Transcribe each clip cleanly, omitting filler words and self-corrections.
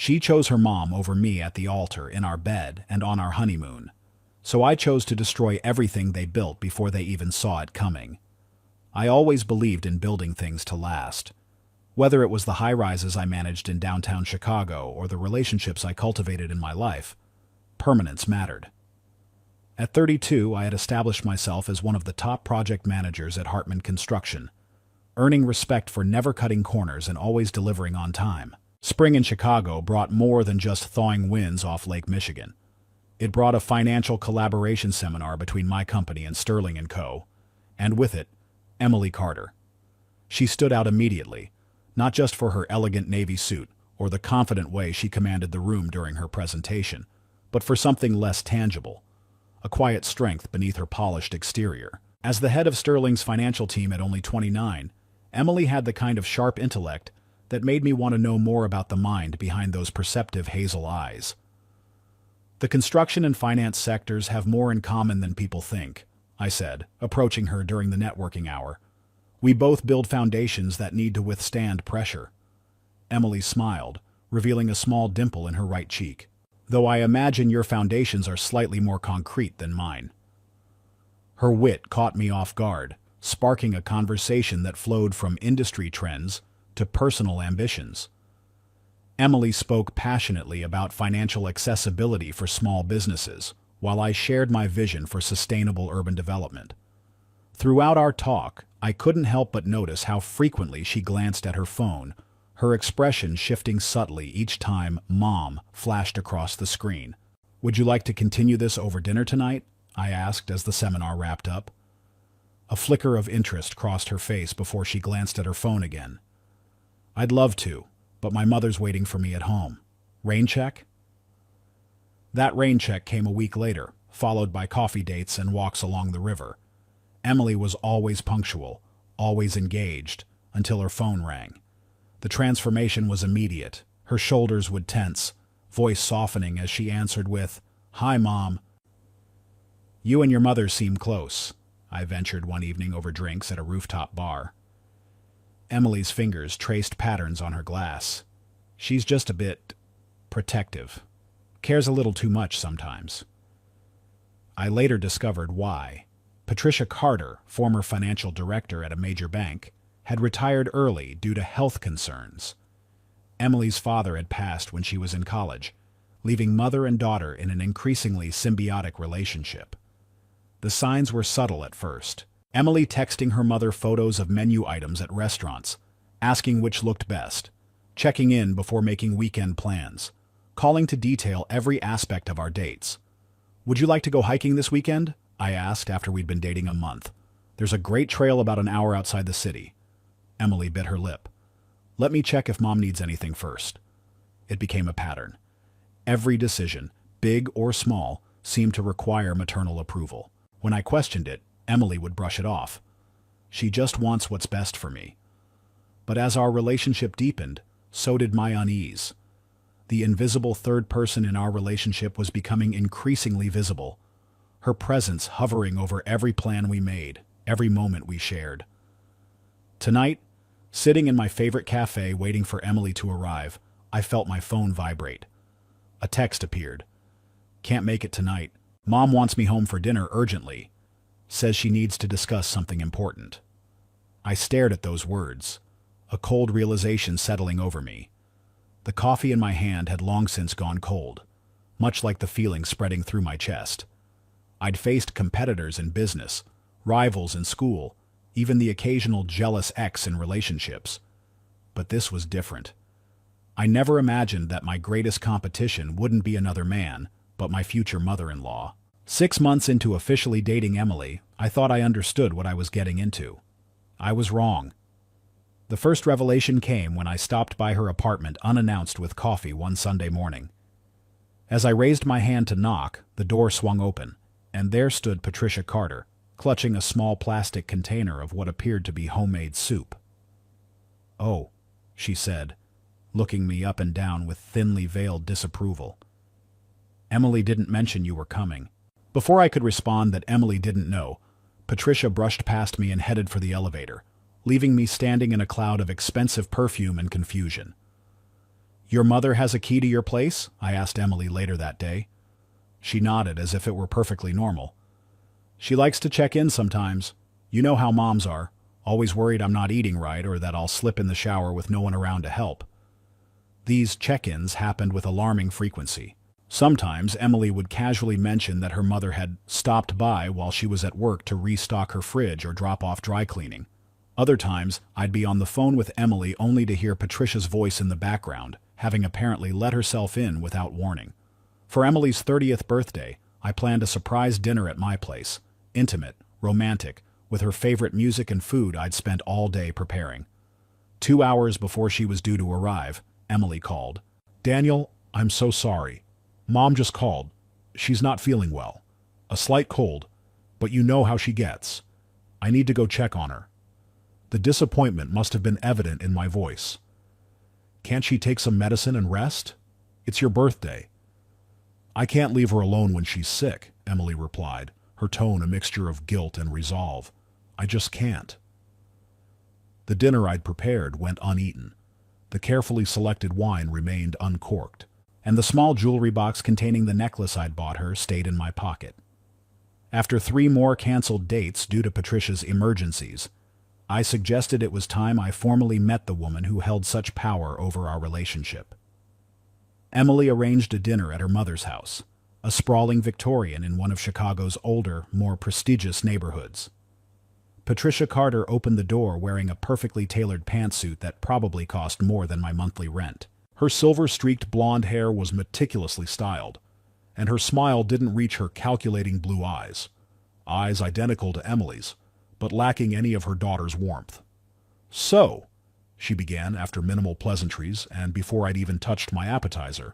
She chose her mom over me at the altar, in our bed, and on our honeymoon. So I chose to destroy everything they built before they even saw it coming. I always believed in building things to last. Whether it was the high-rises I managed in downtown Chicago or the relationships I cultivated in my life, permanence mattered. At 32, I had established myself as one of the top project managers at Hartman Construction, earning respect for never cutting corners and always delivering on time. Spring in Chicago brought more than just thawing winds off Lake Michigan. It brought a financial collaboration seminar between my company and Sterling & Co., and with it, Emily Carter. She stood out immediately, not just for her elegant navy suit or the confident way she commanded the room during her presentation, but for something less tangible, a quiet strength beneath her polished exterior. As the head of Sterling's financial team at only 29, Emily had the kind of sharp intellect that made me want to know more about the mind behind those perceptive hazel eyes. The construction and finance sectors have more in common than people think, I said, approaching her during the networking hour. We both build foundations that need to withstand pressure. Emily smiled, revealing a small dimple in her right cheek. Though I imagine your foundations are slightly more concrete than mine. Her wit caught me off guard, sparking a conversation that flowed from industry trends to personal ambitions. Emily spoke passionately about financial accessibility for small businesses, while I shared my vision for sustainable urban development. Throughout our talk, I couldn't help but notice how frequently she glanced at her phone, her expression shifting subtly each time "Mom" flashed across the screen. "Would you like to continue this over dinner tonight?" I asked as the seminar wrapped up. A flicker of interest crossed her face before she glanced at her phone again. "I'd love to, but my mother's waiting for me at home. Rain check?" That rain check came a week later, followed by coffee dates and walks along the river. Emily was always punctual, always engaged, until her phone rang. The transformation was immediate. Her shoulders would tense, voice softening as she answered with, "Hi, Mom." "You and your mother seem close," I ventured one evening over drinks at a rooftop bar. Emily's fingers traced patterns on her glass. "She's just a bit protective. Cares a little too much sometimes." I later discovered why. Patricia Carter, former financial director at a major bank, had retired early due to health concerns. Emily's father had passed when she was in college, leaving mother and daughter in an increasingly symbiotic relationship. The signs were subtle at first. Emily texting her mother photos of menu items at restaurants, asking which looked best, checking in before making weekend plans, calling to detail every aspect of our dates. "Would you like to go hiking this weekend?" I asked after we'd been dating a month. "There's a great trail about an hour outside the city." Emily bit her lip. "Let me check if Mom needs anything first." It became a pattern. Every decision, big or small, seemed to require maternal approval. When I questioned it, Emily would brush it off. "She just wants what's best for me." But as our relationship deepened, so did my unease. The invisible third person in our relationship was becoming increasingly visible, her presence hovering over every plan we made, every moment we shared. Tonight, sitting in my favorite cafe waiting for Emily to arrive, I felt my phone vibrate. A text appeared. "Can't make it tonight. Mom wants me home for dinner urgently. Says she needs to discuss something important." I stared at those words, a cold realization settling over me. The coffee in my hand had long since gone cold, much like the feeling spreading through my chest. I'd faced competitors in business, rivals in school, even the occasional jealous ex in relationships. But this was different. I never imagined that my greatest competition wouldn't be another man, but my future mother-in-law. 6 months into officially dating Emily, I thought I understood what I was getting into. I was wrong. The first revelation came when I stopped by her apartment unannounced with coffee one Sunday morning. As I raised my hand to knock, the door swung open, and there stood Patricia Carter, clutching a small plastic container of what appeared to be homemade soup. "Oh," she said, looking me up and down with thinly veiled disapproval. "Emily didn't mention you were coming." Before I could respond that Emily didn't know, Patricia brushed past me and headed for the elevator, leaving me standing in a cloud of expensive perfume and confusion. "Your mother has a key to your place?" I asked Emily later that day. She nodded as if it were perfectly normal. "She likes to check in sometimes. You know how moms are, always worried I'm not eating right or that I'll slip in the shower with no one around to help." These check-ins happened with alarming frequency. Sometimes Emily would casually mention that her mother had stopped by while she was at work to restock her fridge or drop off dry cleaning. Other times, I'd be on the phone with Emily only to hear Patricia's voice in the background, having apparently let herself in without warning. For Emily's 30th birthday, I planned a surprise dinner at my place, intimate, romantic, with her favorite music and food I'd spent all day preparing. 2 hours before she was due to arrive, Emily called. "Daniel, I'm so sorry. Mom just called. She's not feeling well. A slight cold, but you know how she gets. I need to go check on her." The disappointment must have been evident in my voice. "Can't she take some medicine and rest? It's your birthday." "I can't leave her alone when she's sick," Emily replied, her tone a mixture of guilt and resolve. "I just can't." The dinner I'd prepared went uneaten. The carefully selected wine remained uncorked, and the small jewelry box containing the necklace I'd bought her stayed in my pocket. After 3 more canceled dates due to Patricia's emergencies, I suggested it was time I formally met the woman who held such power over our relationship. Emily arranged a dinner at her mother's house, a sprawling Victorian in one of Chicago's older, more prestigious neighborhoods. Patricia Carter opened the door wearing a perfectly tailored pantsuit that probably cost more than my monthly rent. Her silver-streaked blonde hair was meticulously styled, and her smile didn't reach her calculating blue eyes identical to Emily's, but lacking any of her daughter's warmth. "So," she began after minimal pleasantries and before I'd even touched my appetizer,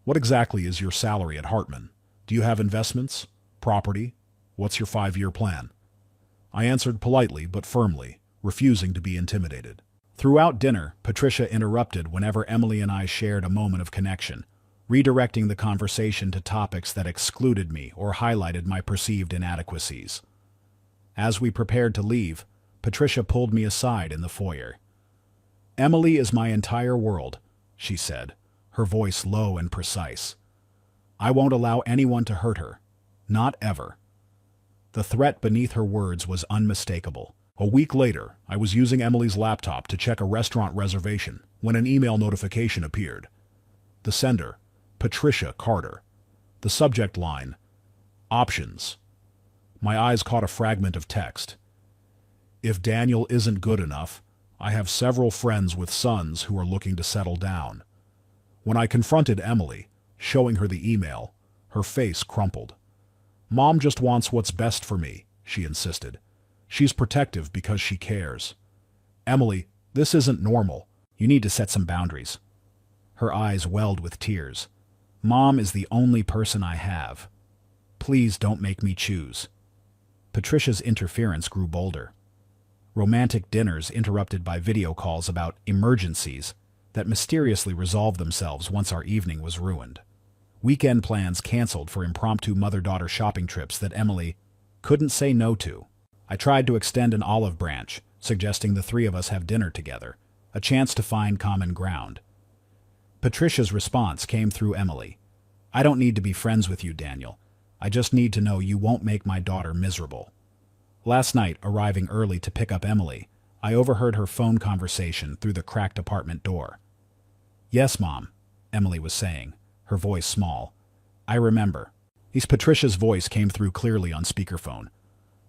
"what exactly is your salary at Hartman? Do you have investments? Property? What's your 5-year plan?" I answered politely but firmly, refusing to be intimidated. Throughout dinner, Patricia interrupted whenever Emily and I shared a moment of connection, redirecting the conversation to topics that excluded me or highlighted my perceived inadequacies. As we prepared to leave, Patricia pulled me aside in the foyer. "Emily is my entire world," she said, her voice low and precise. "I won't allow anyone to hurt her. Not ever." The threat beneath her words was unmistakable. A week later, I was using Emily's laptop to check a restaurant reservation when an email notification appeared. The sender, Patricia Carter. The subject line, "Options." My eyes caught a fragment of text. "If Daniel isn't good enough, I have several friends with sons who are looking to settle down." When I confronted Emily, showing her the email, her face crumpled. "Mom just wants what's best for me," she insisted. "She's protective because she cares." "Emily, this isn't normal. You need to set some boundaries." Her eyes welled with tears. "Mom is the only person I have. Please don't make me choose." Patricia's interference grew bolder. Romantic dinners interrupted by video calls about emergencies that mysteriously resolved themselves once our evening was ruined. Weekend plans canceled for impromptu mother-daughter shopping trips that Emily couldn't say no to. I tried to extend an olive branch, suggesting the 3 of us have dinner together, a chance to find common ground. Patricia's response came through Emily. "I don't need to be friends with you, Daniel. I just need to know you won't make my daughter miserable." Last night, arriving early to pick up Emily, I overheard her phone conversation through the cracked apartment door. "Yes, Mom," Emily was saying, her voice small. "I remember." Patricia's voice came through clearly on speakerphone.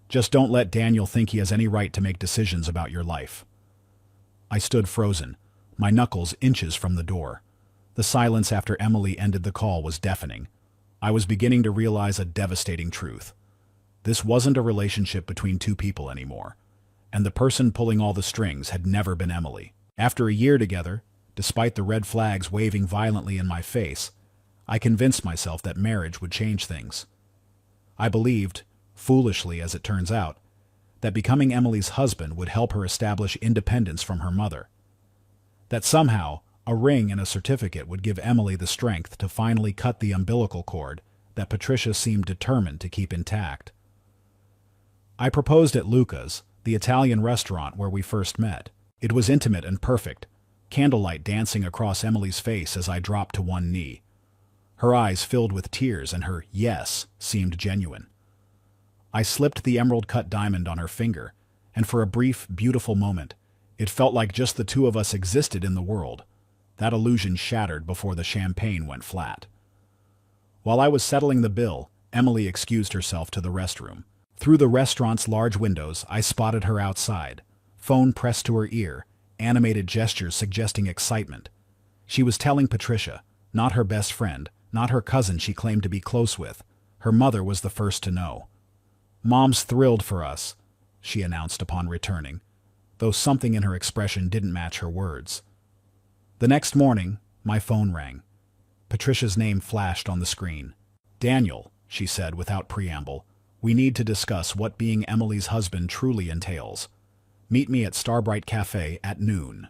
"Just don't let Daniel think he has any right to make decisions about your life." I stood frozen, my knuckles inches from the door. The silence after Emily ended the call was deafening. I was beginning to realize a devastating truth. This wasn't a relationship between 2 people anymore, and the person pulling all the strings had never been Emily. After a year together, despite the red flags waving violently in my face, I convinced myself that marriage would change things. I believed, foolishly as it turns out, that becoming Emily's husband would help her establish independence from her mother. That somehow, a ring and a certificate would give Emily the strength to finally cut the umbilical cord that Patricia seemed determined to keep intact. I proposed at Luca's, the Italian restaurant where we first met. It was intimate and perfect, candlelight dancing across Emily's face as I dropped to one knee. Her eyes filled with tears and her yes seemed genuine. I slipped the emerald-cut diamond on her finger, and for a brief, beautiful moment, it felt like just the two of us existed in the world. That illusion shattered before the champagne went flat. While I was settling the bill, Emily excused herself to the restroom. Through the restaurant's large windows, I spotted her outside, phone pressed to her ear, animated gestures suggesting excitement. She was telling Patricia, not her best friend, not her cousin she claimed to be close with. Her mother was the first to know. "Mom's thrilled for us," she announced upon returning, though something in her expression didn't match her words. The next morning, my phone rang. Patricia's name flashed on the screen. "Daniel," she said without preamble, "we need to discuss what being Emily's husband truly entails. Meet me at Starbright Cafe at noon."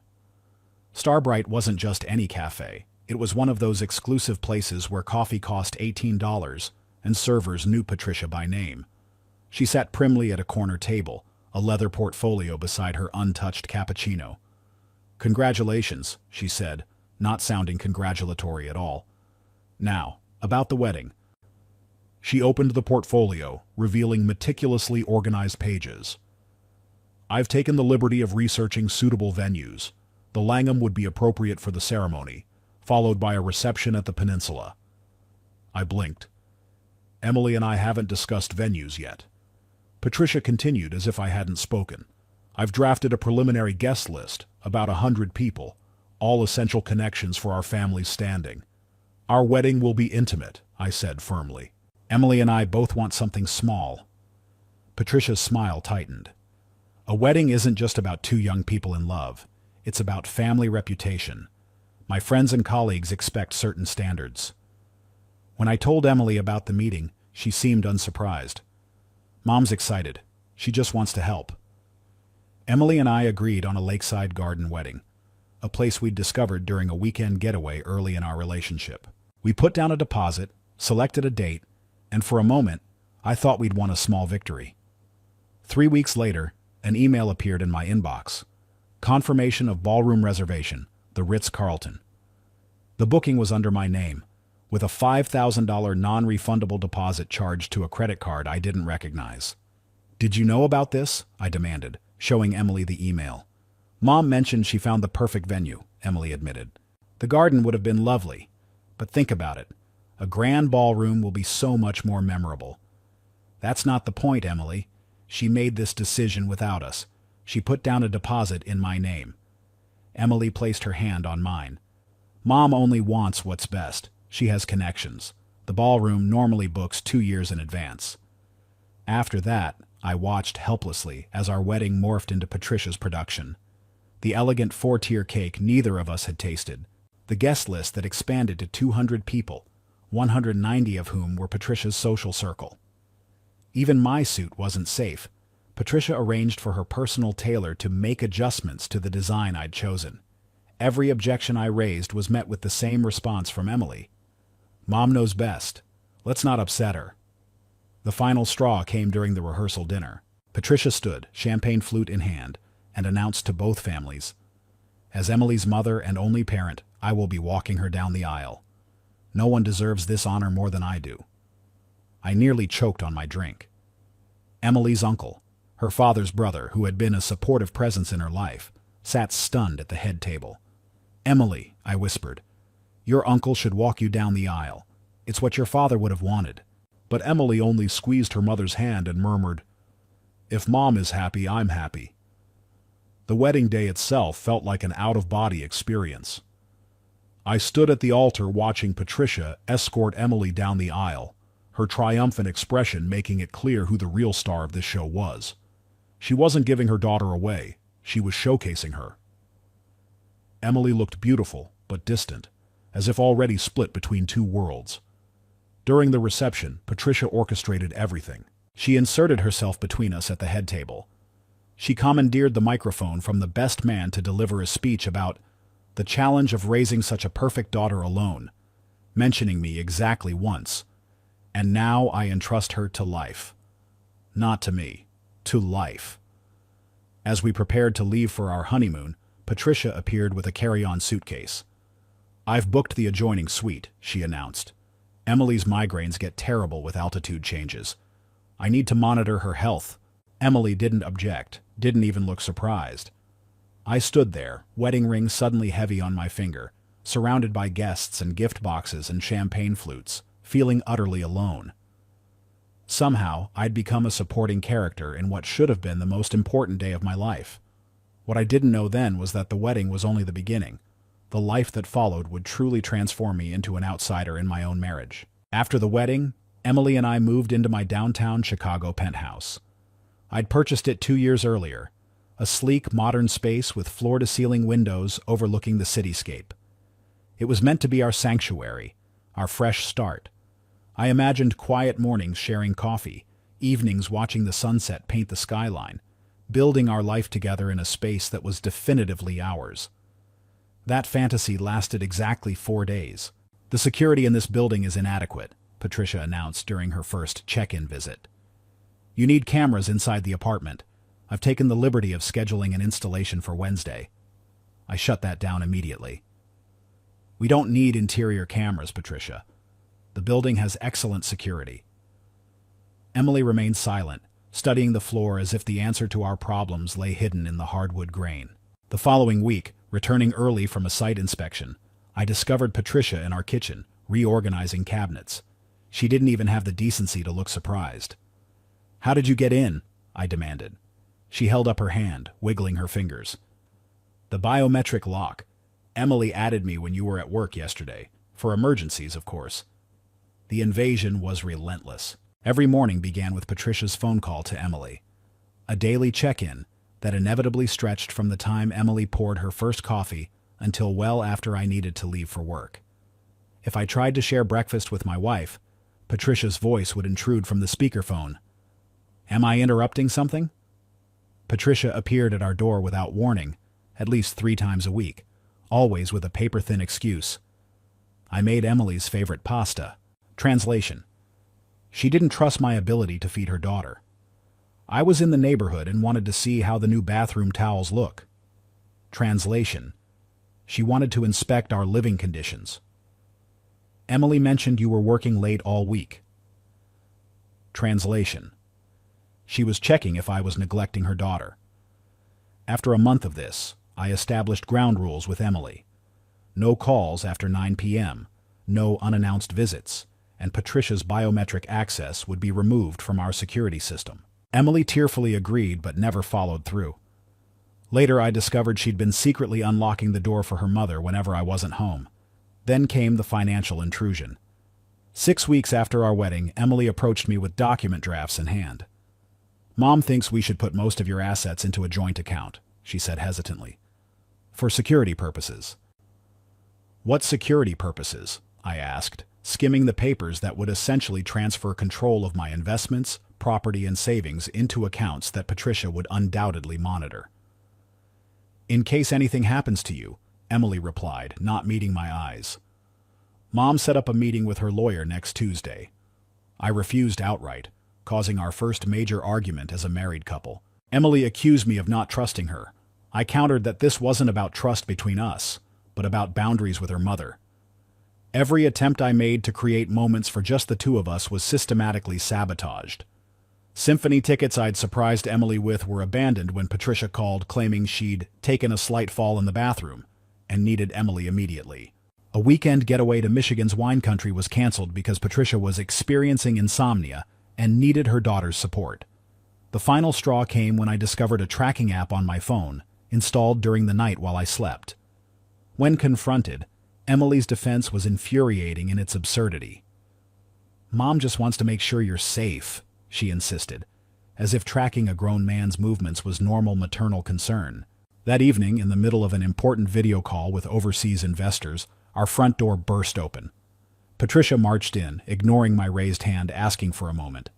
Starbright wasn't just any cafe. It was one of those exclusive places where coffee cost $18, and servers knew Patricia by name. She sat primly at a corner table, a leather portfolio beside her untouched cappuccino. "Congratulations," she said, not sounding congratulatory at all. "Now, about the wedding." She opened the portfolio, revealing meticulously organized pages. "I've taken the liberty of researching suitable venues. The Langham would be appropriate for the ceremony, followed by a reception at the Peninsula." I blinked. "Emily and I haven't discussed venues yet." Patricia continued as if I hadn't spoken. "I've drafted a preliminary guest list, about 100 people, all essential connections for our family's standing. Our wedding will be intimate," I said firmly. "Emily and I both want something small." Patricia's smile tightened. "A wedding isn't just about two young people in love. It's about family reputation. My friends and colleagues expect certain standards." When I told Emily about the meeting, she seemed unsurprised. "Mom's excited. She just wants to help." Emily and I agreed on a lakeside garden wedding, a place we'd discovered during a weekend getaway early in our relationship. We put down a deposit, selected a date, and for a moment, I thought we'd won a small victory. 3 weeks later, an email appeared in my inbox. Confirmation of ballroom reservation, the Ritz-Carlton. The booking was under my name, with a $5,000 non-refundable deposit charged to a credit card I didn't recognize. "Did you know about this?" I demanded, showing Emily the email. "Mom mentioned she found the perfect venue," Emily admitted. "The garden would have been lovely, but think about it. A grand ballroom will be so much more memorable." "That's not the point, Emily. She made this decision without us. She put down a deposit in my name." Emily placed her hand on mine. "Mom only wants what's best. She has connections. The ballroom normally books 2 years in advance." After that, I watched helplessly as our wedding morphed into Patricia's production. The elegant 4-tier cake neither of us had tasted. The guest list that expanded to 200 people, 190 of whom were Patricia's social circle. Even my suit wasn't safe. Patricia arranged for her personal tailor to make adjustments to the design I'd chosen. Every objection I raised was met with the same response from Emily. "Mom knows best. Let's not upset her." The final straw came during the rehearsal dinner. Patricia stood, champagne flute in hand, and announced to both families, "As Emily's mother and only parent, I will be walking her down the aisle. No one deserves this honor more than I do." I nearly choked on my drink. Emily's uncle, her father's brother who had been a supportive presence in her life, sat stunned at the head table. "Emily," I whispered, "your uncle should walk you down the aisle. It's what your father would have wanted." But Emily only squeezed her mother's hand and murmured, "If Mom is happy, I'm happy." The wedding day itself felt like an out-of-body experience. I stood at the altar watching Patricia escort Emily down the aisle, her triumphant expression making it clear who the real star of this show was. She wasn't giving her daughter away, she was showcasing her. Emily looked beautiful, but distant, as if already split between two worlds. During the reception, Patricia orchestrated everything. She inserted herself between us at the head table. She commandeered the microphone from the best man to deliver a speech about the challenge of raising such a perfect daughter alone, mentioning me exactly once. And now I entrust her to life. Not to me, to life. As we prepared to leave for our honeymoon, Patricia appeared with a carry-on suitcase. "I've booked the adjoining suite," she announced. "Emily's migraines get terrible with altitude changes. I need to monitor her health." Emily didn't object, didn't even look surprised. I stood there, wedding ring suddenly heavy on my finger, surrounded by guests and gift boxes and champagne flutes, feeling utterly alone. Somehow, I'd become a supporting character in what should have been the most important day of my life. What I didn't know then was that the wedding was only the beginning. The life that followed would truly transform me into an outsider in my own marriage. After the wedding, Emily and I moved into my downtown Chicago penthouse. I'd purchased it 2 years earlier, a sleek, modern space with floor-to-ceiling windows overlooking the cityscape. It was meant to be our sanctuary, our fresh start. I imagined quiet mornings sharing coffee, evenings watching the sunset paint the skyline, building our life together in a space that was definitively ours. That fantasy lasted exactly 4 days. "The security in this building is inadequate," Patricia announced during her first check-in visit. "You need cameras inside the apartment. I've taken the liberty of scheduling an installation for Wednesday." I shut that down immediately. "We don't need interior cameras, Patricia. The building has excellent security." Emily remained silent, studying the floor as if the answer to our problems lay hidden in the hardwood grain. The following week, returning early from a site inspection, I discovered Patricia in our kitchen, reorganizing cabinets. She didn't even have the decency to look surprised. "How did you get in?" I demanded. She held up her hand, wiggling her fingers. "The biometric lock. Emily added me when you were at work yesterday. For emergencies, of course." The invasion was relentless. Every morning began with Patricia's phone call to Emily. A daily check-in that inevitably stretched from the time Emily poured her first coffee until well after I needed to leave for work. If I tried to share breakfast with my wife, Patricia's voice would intrude from the speakerphone. "Am I interrupting something?" Patricia appeared at our door without warning, at least 3 times a week, always with a paper-thin excuse. "I made Emily's favorite pasta." Translation: she didn't trust my ability to feed her daughter. I was in the neighborhood and wanted to see how the new bathroom towels look. Translation: she wanted to inspect our living conditions. "Emily mentioned you were working late all week." Translation: she was checking if I was neglecting her daughter. After a month of this, I established ground rules with Emily. No calls after 9 p.m., no unannounced visits, and Patricia's biometric access would be removed from our security system. Emily tearfully agreed but never followed through. Later I discovered she'd been secretly unlocking the door for her mother whenever I wasn't home. Then came the financial intrusion. 6 weeks after our wedding, Emily approached me with document drafts in hand. "Mom thinks we should put most of your assets into a joint account," she said hesitantly. "For security purposes." "What security purposes?" I asked, skimming the papers that would essentially transfer control of my investments, property, and savings into accounts that Patricia would undoubtedly monitor. "In case anything happens to you," Emily replied, not meeting my eyes. "Mom set up a meeting with her lawyer next Tuesday." I refused outright, causing our first major argument as a married couple. Emily accused me of not trusting her. I countered that this wasn't about trust between us, but about boundaries with her mother. Every attempt I made to create moments for just the two of us was systematically sabotaged. Symphony tickets I'd surprised Emily with were abandoned when Patricia called claiming she'd taken a slight fall in the bathroom and needed Emily immediately. A weekend getaway to Michigan's wine country was canceled because Patricia was experiencing insomnia and needed her daughter's support. The final straw came when I discovered a tracking app on my phone, installed during the night while I slept. When confronted, Emily's defense was infuriating in its absurdity. "Mom just wants to make sure you're safe," she insisted, as if tracking a grown man's movements was normal maternal concern. That evening, in the middle of an important video call with overseas investors, our front door burst open. Patricia marched in, ignoring my raised hand, asking for a moment.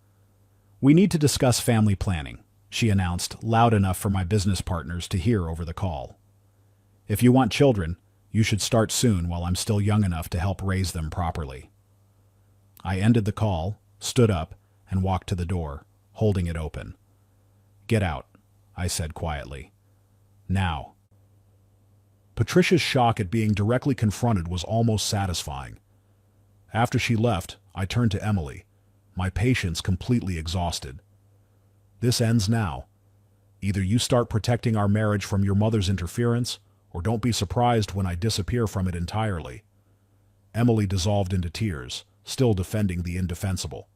"We need to discuss family planning," she announced, loud enough for my business partners to hear over the call. "If you want children, you should start soon while I'm still young enough to help raise them properly." I ended the call, stood up, and walked to the door, holding it open. "Get out," I said quietly. "Now." Patricia's shock at being directly confronted was almost satisfying. After she left, I turned to Emily, my patience completely exhausted. This ends now. Either you start protecting our marriage from your mother's interference, or don't be surprised when I disappear from it entirely. Emily dissolved into tears, still defending the indefensible.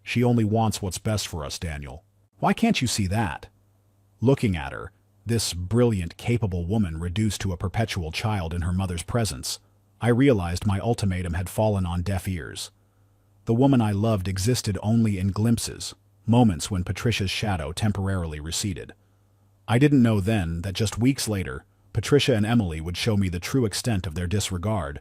She only wants what's best for us, Daniel. Why can't you see that? Looking at her, this brilliant, capable woman reduced to a perpetual child in her mother's presence, I realized my ultimatum had fallen on deaf ears. The woman I loved existed only in glimpses, moments when Patricia's shadow temporarily receded. I didn't know then that just weeks later, Patricia and Emily would show me the true extent of their disregard,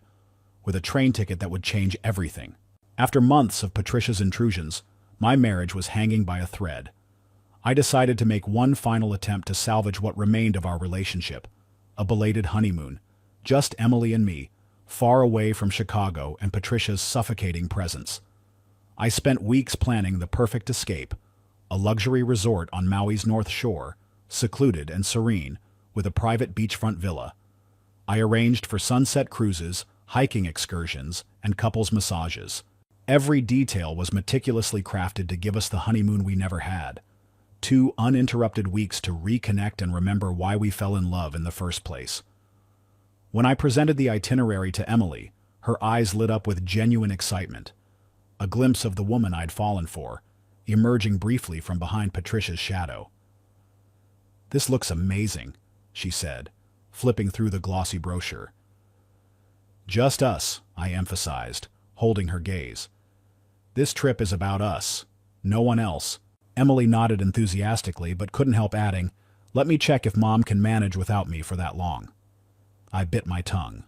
with a train ticket that would change everything. After months of Patricia's intrusions, my marriage was hanging by a thread. I decided to make one final attempt to salvage what remained of our relationship, a belated honeymoon, just Emily and me, far away from Chicago and Patricia's suffocating presence. I spent weeks planning the perfect escape, a luxury resort on Maui's North Shore, secluded and serene, with a private beachfront villa. I arranged for sunset cruises, hiking excursions, and couples massages. Every detail was meticulously crafted to give us the honeymoon we never had. 2 uninterrupted weeks to reconnect and remember why we fell in love in the first place. When I presented the itinerary to Emily, her eyes lit up with genuine excitement. A glimpse of the woman I'd fallen for, emerging briefly from behind Patricia's shadow. "This looks amazing," she said, flipping through the glossy brochure. "Just us," I emphasized, holding her gaze. "This trip is about us, no one else." Emily nodded enthusiastically but couldn't help adding, "Let me check if Mom can manage without me for that long." I bit my tongue.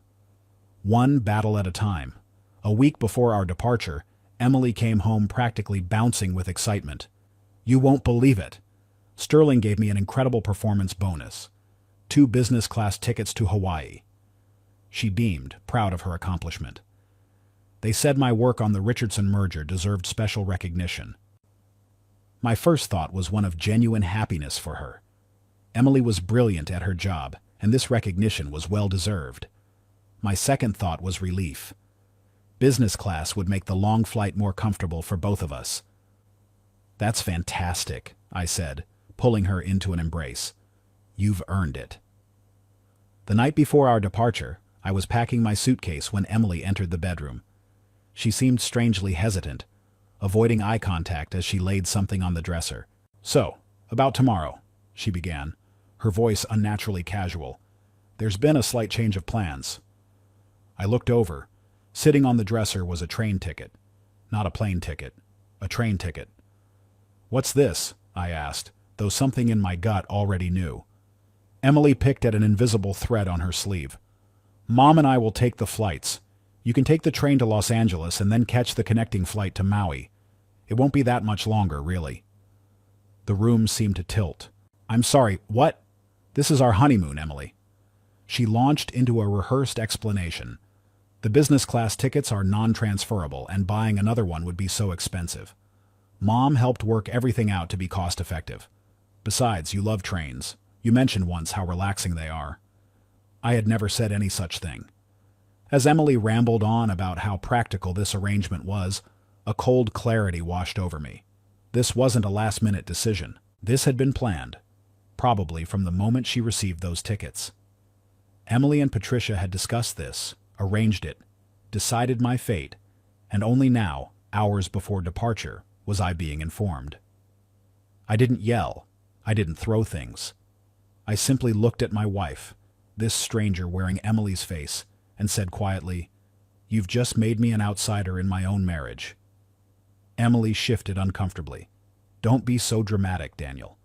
One battle at a time. A week before our departure, Emily came home practically bouncing with excitement. "You won't believe it. Sterling gave me an incredible performance bonus. 2 business-class tickets to Hawaii." She beamed, proud of her accomplishment. "They said my work on the Richardson merger deserved special recognition." My first thought was one of genuine happiness for her. Emily was brilliant at her job, and this recognition was well-deserved. My second thought was relief. Business class would make the long flight more comfortable for both of us. "That's fantastic," I said, pulling her into an embrace. "You've earned it." The night before our departure, I was packing my suitcase when Emily entered the bedroom. She seemed strangely hesitant, avoiding eye contact as she laid something on the dresser. "So, about tomorrow," she began, her voice unnaturally casual. "There's been a slight change of plans." I looked over. Sitting on the dresser was a train ticket. Not a plane ticket. A train ticket. "What's this?" I asked, though something in my gut already knew. Emily picked at an invisible thread on her sleeve. "Mom and I will take the flights. You can take the train to Los Angeles and then catch the connecting flight to Maui. It won't be that much longer, really." The room seemed to tilt. "I'm sorry, what?" "This is our honeymoon, Emily." She launched into a rehearsed explanation. "The business class tickets are non-transferable, and buying another one would be so expensive. Mom helped work everything out to be cost-effective. Besides, you love trains. You mentioned once how relaxing they are." I had never said any such thing. As Emily rambled on about how practical this arrangement was, a cold clarity washed over me. This wasn't a last-minute decision. This had been planned, probably from the moment she received those tickets. Emily and Patricia had discussed this, arranged it, decided my fate, and only now, hours before departure, was I being informed. I didn't yell. I didn't throw things. I simply looked at my wife, this stranger wearing Emily's face, and said quietly, "You've just made me an outsider in my own marriage." Emily shifted uncomfortably. "Don't be so dramatic, Daniel.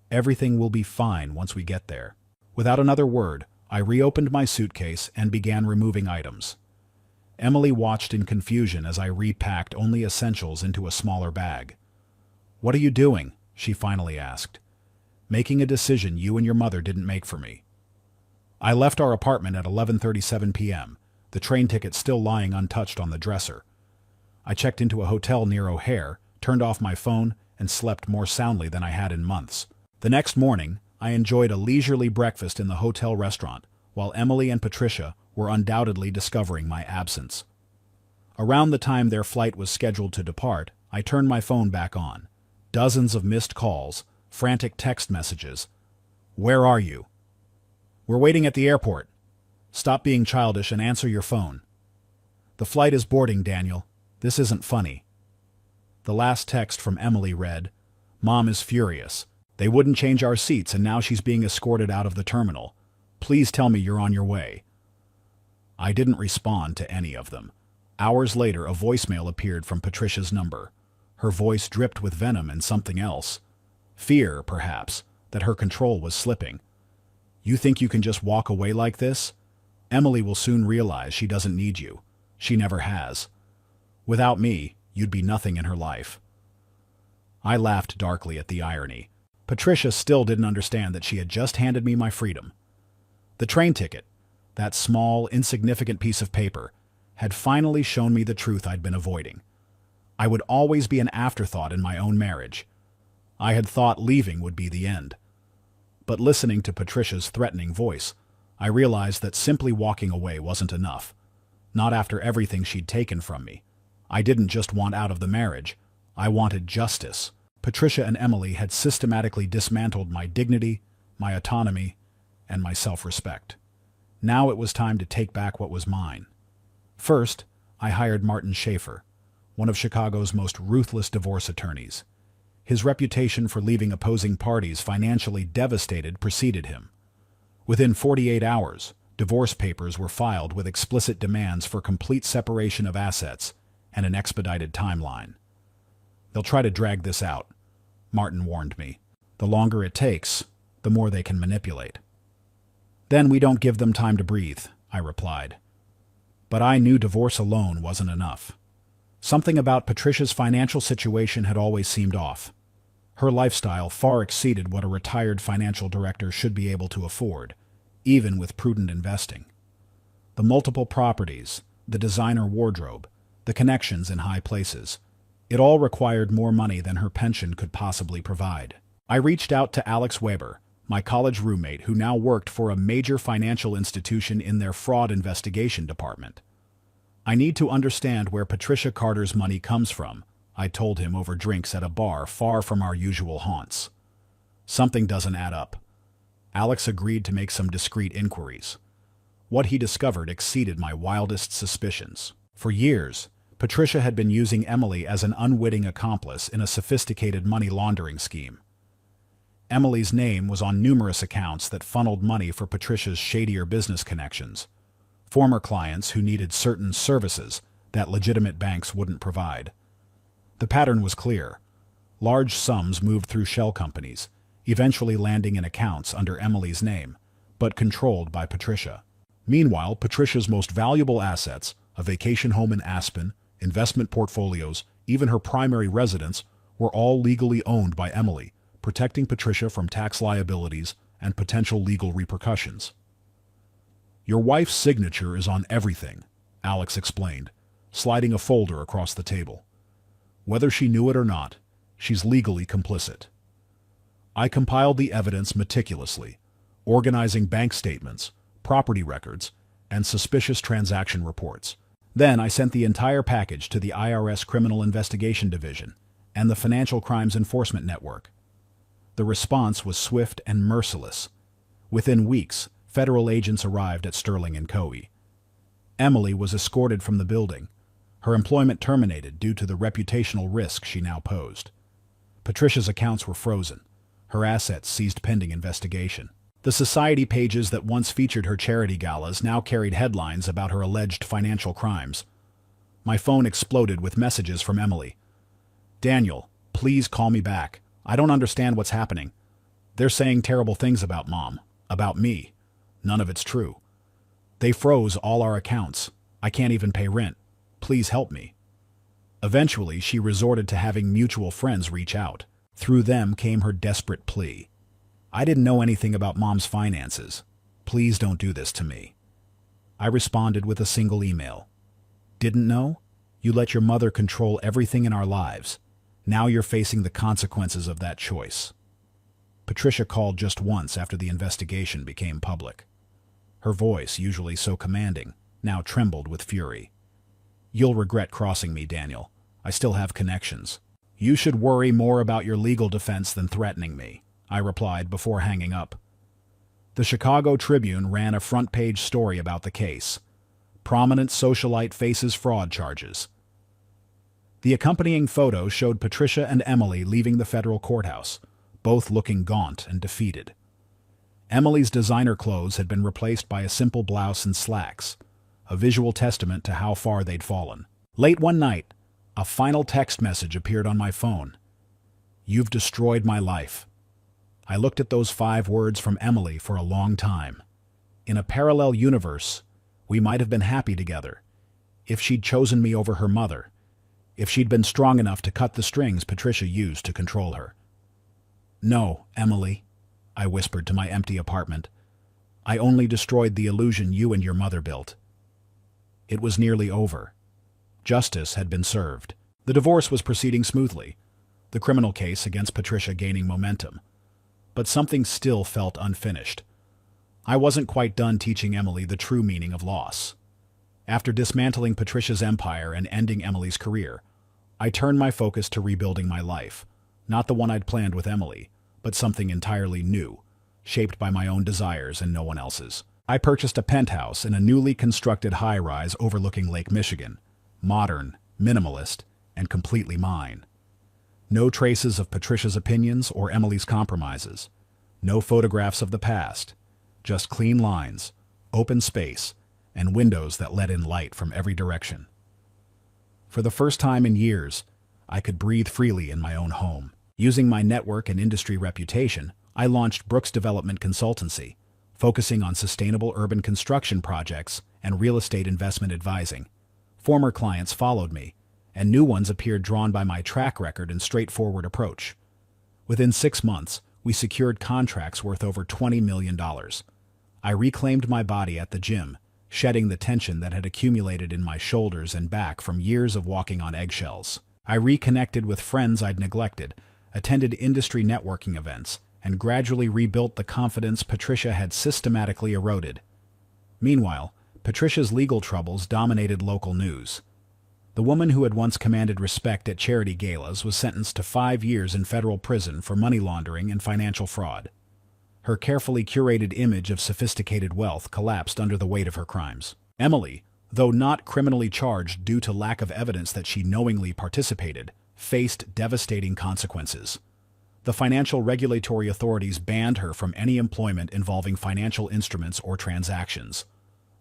Everything will be fine once we get there." Without another word, I reopened my suitcase and began removing items. Emily watched in confusion as I repacked only essentials into a smaller bag. "What are you doing?" she finally asked. "Making a decision you and your mother didn't make for me." I left our apartment at 11:37 p.m., the train ticket still lying untouched on the dresser. I checked into a hotel near O'Hare, turned off my phone, and slept more soundly than I had in months. The next morning, I enjoyed a leisurely breakfast in the hotel restaurant, while Emily and Patricia were undoubtedly discovering my absence. Around the time their flight was scheduled to depart, I turned my phone back on. Dozens of missed calls, frantic text messages. "Where are you?" "We're waiting at the airport." "Stop being childish and answer your phone." "The flight is boarding, Daniel. This isn't funny." The last text from Emily read, "Mom is furious. They wouldn't change our seats and now she's being escorted out of the terminal. Please tell me you're on your way." I didn't respond to any of them. Hours later, a voicemail appeared from Patricia's number. Her voice dripped with venom and something else. Fear, perhaps, that her control was slipping. "You think you can just walk away like this? Emily will soon realize she doesn't need you. She never has. Without me, you'd be nothing in her life." I laughed darkly at the irony. Patricia still didn't understand that she had just handed me my freedom. The train ticket, that small, insignificant piece of paper, had finally shown me the truth I'd been avoiding. I would always be an afterthought in my own marriage. I had thought leaving would be the end. But listening to Patricia's threatening voice, I realized that simply walking away wasn't enough. Not after everything she'd taken from me. I didn't just want out of the marriage. I wanted justice. Patricia and Emily had systematically dismantled my dignity, my autonomy, and my self-respect. Now it was time to take back what was mine. First, I hired Martin Schaefer, one of Chicago's most ruthless divorce attorneys. His reputation for leaving opposing parties financially devastated preceded him. Within 48 hours, divorce papers were filed with explicit demands for complete separation of assets and an expedited timeline. "They'll try to drag this out," Martin warned me. "The longer it takes, the more they can manipulate." "Then we don't give them time to breathe," I replied. But I knew divorce alone wasn't enough. Something about Patricia's financial situation had always seemed off. Her lifestyle far exceeded what a retired financial director should be able to afford, even with prudent investing. The multiple properties, the designer wardrobe, the connections in high places, it all required more money than her pension could possibly provide. I reached out to Alex Weber, my college roommate who now worked for a major financial institution in their fraud investigation department. "I need to understand where Patricia Carter's money comes from," I told him over drinks at a bar far from our usual haunts. "Something doesn't add up." Alex agreed to make some discreet inquiries. What he discovered exceeded my wildest suspicions. For years, Patricia had been using Emily as an unwitting accomplice in a sophisticated money laundering scheme. Emily's name was on numerous accounts that funneled money for Patricia's shadier business connections, former clients who needed certain services that legitimate banks wouldn't provide. The pattern was clear. Large sums moved through shell companies, eventually landing in accounts under Emily's name, but controlled by Patricia. Meanwhile, Patricia's most valuable assets, a vacation home in Aspen, investment portfolios, even her primary residence, were all legally owned by Emily, protecting Patricia from tax liabilities and potential legal repercussions. "Your wife's signature is on everything," Alex explained, sliding a folder across the table. "Whether she knew it or not, she's legally complicit." I compiled the evidence meticulously, organizing bank statements, property records, and suspicious transaction reports. Then I sent the entire package to the IRS Criminal Investigation Division and the Financial Crimes Enforcement Network. The response was swift and merciless. Within weeks, federal agents arrived at Sterling and Coe. Emily was escorted from the building, her employment terminated due to the reputational risk she now posed. Patricia's accounts were frozen, her assets seized pending investigation. The society pages that once featured her charity galas now carried headlines about her alleged financial crimes. My phone exploded with messages from Emily. "Daniel, please call me back. I don't understand what's happening. They're saying terrible things about Mom, about me. None of it's true. They froze all our accounts. I can't even pay rent. Please help me." Eventually, she resorted to having mutual friends reach out. Through them came her desperate plea. "I didn't know anything about Mom's finances. Please don't do this to me." I responded with a single email. "Didn't know? You let your mother control everything in our lives. Now you're facing the consequences of that choice." Patricia called just once after the investigation became public. Her voice, usually so commanding, now trembled with fury. "You'll regret crossing me, Daniel. I still have connections." "You should worry more about your legal defense than threatening me," I replied before hanging up. The Chicago Tribune ran a front-page story about the case. Prominent socialite faces fraud charges. The accompanying photo showed Patricia and Emily leaving the federal courthouse, both looking gaunt and defeated. Emily's designer clothes had been replaced by a simple blouse and slacks, a visual testament to how far they'd fallen. Late one night, a final text message appeared on my phone. "You've destroyed my life." I looked at those 5 words from Emily for a long time. In a parallel universe, we might have been happy together. If she'd chosen me over her mother. If she'd been strong enough to cut the strings Patricia used to control her. "No, Emily," I whispered to my empty apartment. "I only destroyed the illusion you and your mother built." It was nearly over. Justice had been served. The divorce was proceeding smoothly, the criminal case against Patricia gaining momentum. But something still felt unfinished. I wasn't quite done teaching Emily the true meaning of loss. After dismantling Patricia's empire and ending Emily's career, I turned my focus to rebuilding my life, not the one I'd planned with Emily, but something entirely new, shaped by my own desires and no one else's. I purchased a penthouse in a newly constructed high-rise overlooking Lake Michigan, modern, minimalist, and completely mine. No traces of Patricia's opinions or Emily's compromises. No photographs of the past. Just clean lines, open space, and windows that let in light from every direction. For the first time in years, I could breathe freely in my own home. Using my network and industry reputation, I launched Brooks Development Consultancy, focusing on sustainable urban construction projects and real estate investment advising. Former clients followed me, and new ones appeared drawn by my track record and straightforward approach. Within 6 months, we secured contracts worth over $20 million. I reclaimed my body at the gym, shedding the tension that had accumulated in my shoulders and back from years of walking on eggshells. I reconnected with friends I'd neglected, attended industry networking events, and gradually rebuilt the confidence Patricia had systematically eroded. Meanwhile, Patricia's legal troubles dominated local news. The woman who had once commanded respect at charity galas was sentenced to 5 years in federal prison for money laundering and financial fraud. Her carefully curated image of sophisticated wealth collapsed under the weight of her crimes. Emily, though not criminally charged due to lack of evidence that she knowingly participated, faced devastating consequences. The financial regulatory authorities banned her from any employment involving financial instruments or transactions.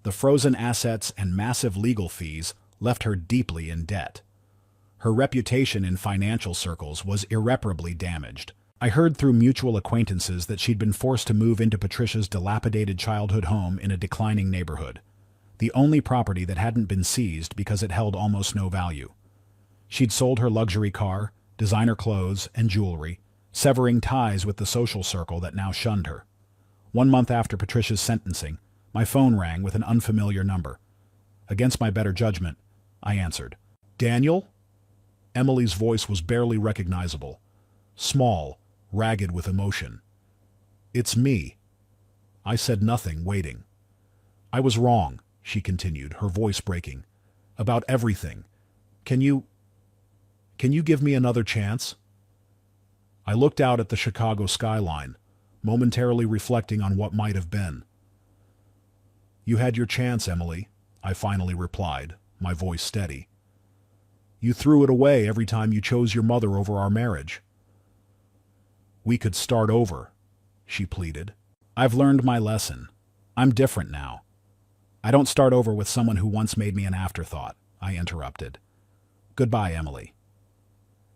The frozen assets and massive legal fees left her deeply in debt. Her reputation in financial circles was irreparably damaged. I heard through mutual acquaintances that she'd been forced to move into Patricia's dilapidated childhood home in a declining neighborhood, the only property that hadn't been seized because it held almost no value. She'd sold her luxury car, designer clothes, and jewelry, severing ties with the social circle that now shunned her. 1 month after Patricia's sentencing, my phone rang with an unfamiliar number. Against my better judgment, I answered. "Daniel?" Emily's voice was barely recognizable, small, ragged with emotion. "It's me." I said nothing, waiting. "I was wrong," she continued, her voice breaking. "About everything. Can you give me another chance?" I looked out at the Chicago skyline, momentarily reflecting on what might have been. "You had your chance, Emily," I finally replied, my voice steady. "You threw it away every time you chose your mother over our marriage." "We could start over," she pleaded. "I've learned my lesson. I'm different now." "I don't start over with someone who once made me an afterthought," I interrupted. "Goodbye, Emily."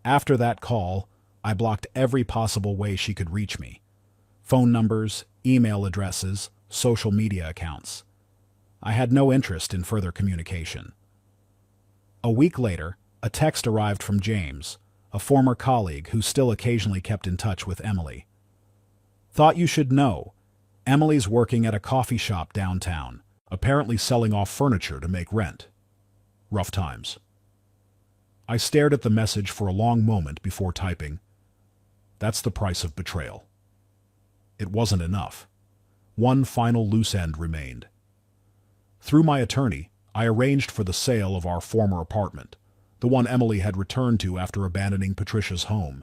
After that call, I blocked every possible way she could reach me. Phone numbers, email addresses, social media accounts. I had no interest in further communication. A week later, a text arrived from James, a former colleague who still occasionally kept in touch with Emily. "Thought you should know. Emily's working at a coffee shop downtown, apparently selling off furniture to make rent. Rough times." I stared at the message for a long moment before typing, "That's the price of betrayal." It wasn't enough. One final loose end remained. Through my attorney, I arranged for the sale of our former apartment, the one Emily had returned to after abandoning Patricia's home,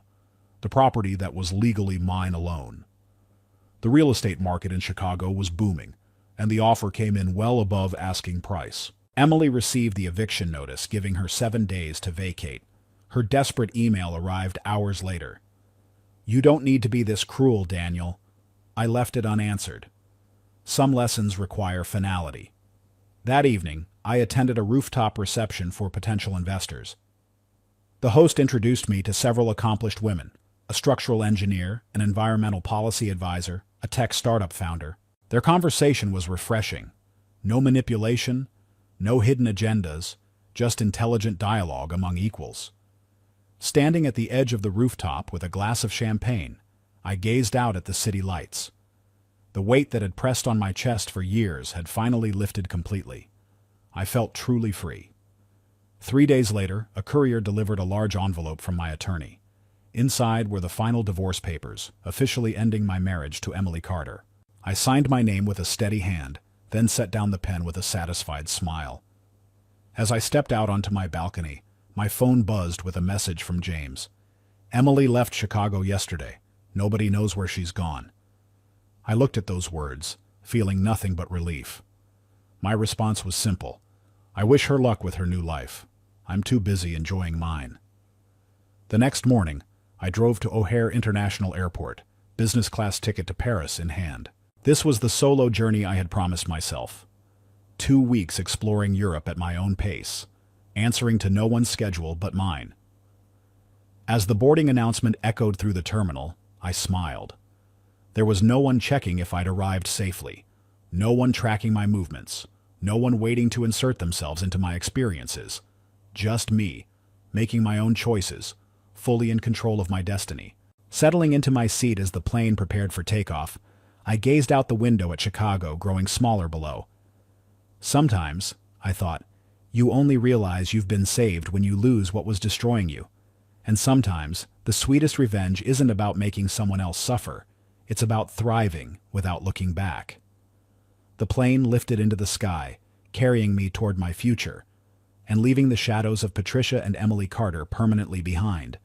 the property that was legally mine alone. The real estate market in Chicago was booming, and the offer came in well above asking price. Emily received the eviction notice, giving her 7 days to vacate. Her desperate email arrived hours later. "You don't need to be this cruel, Daniel." I left it unanswered. Some lessons require finality. That evening, I attended a rooftop reception for potential investors. The host introduced me to several accomplished women, a structural engineer, an environmental policy advisor, a tech startup founder. Their conversation was refreshing. No manipulation, no hidden agendas, just intelligent dialogue among equals. Standing at the edge of the rooftop with a glass of champagne, I gazed out at the city lights. The weight that had pressed on my chest for years had finally lifted completely. I felt truly free. 3 days later, a courier delivered a large envelope from my attorney. Inside were the final divorce papers, officially ending my marriage to Emily Carter. I signed my name with a steady hand, then set down the pen with a satisfied smile. As I stepped out onto my balcony, my phone buzzed with a message from James. "Emily left Chicago yesterday. Nobody knows where she's gone." I looked at those words, feeling nothing but relief. My response was simple. I wish her luck with her new life. I'm too busy enjoying mine. The next morning, I drove to O'Hare International Airport, business class ticket to Paris in hand. This was the solo journey I had promised myself. 2 weeks exploring Europe at my own pace, answering to no one's schedule but mine. As the boarding announcement echoed through the terminal, I smiled. There was no one checking if I'd arrived safely, no one tracking my movements, no one waiting to insert themselves into my experiences. Just me, making my own choices, fully in control of my destiny. Settling into my seat as the plane prepared for takeoff, I gazed out the window at Chicago growing smaller below. Sometimes, I thought, you only realize you've been saved when you lose what was destroying you. And sometimes, the sweetest revenge isn't about making someone else suffer. It's about thriving without looking back. The plane lifted into the sky, carrying me toward my future, and leaving the shadows of Patricia and Emily Carter permanently behind.